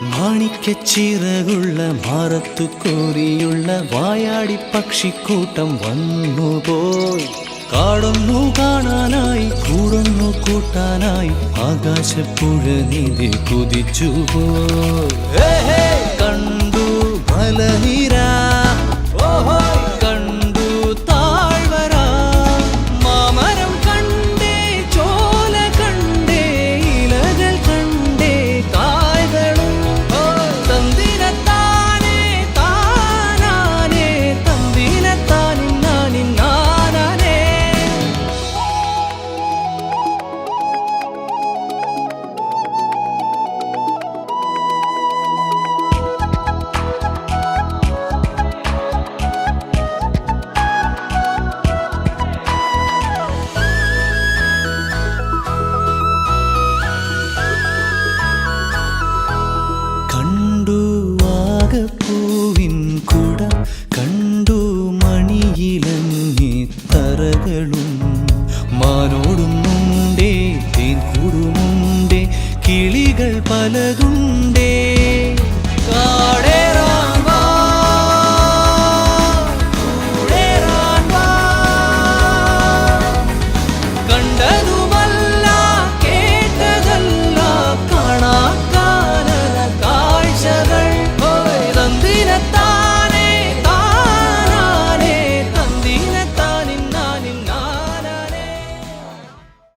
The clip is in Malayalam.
മാണിക്കച്ചിറകുള്ള മാറത്തു കോരിയുള്ള വായാടി പക്ഷിക്കൂട്ടം വന്നുപോയി. കാടൊന്നു കാണാനായി കൂടൊന്നു കൂട്ടാനായി ആകാശപ്പുഴ നീതി കുതിച്ചുപോയി. കണ്ടു മലനിര, കണ്ടു താഴ്വര, മാമരം കണ്ടേ, ചോല കണ്ടേ, ഇലകൾ കണ്ടേ, കായ്കളും തന്തിരത്താനേ താനാനേ, തന്തിരത്താനിന്നാനിന്നാനേ. കണ്ടു ആകപ്പൂവിൻ കുട, കണ്ടു മണിയിലങ്ങി തറകളും, മാനോടുന്നുണ്ടേ തേൻ കൂടുമുണ്ടേ, കിളികൾ പലതുണ്ടേ. കാടേ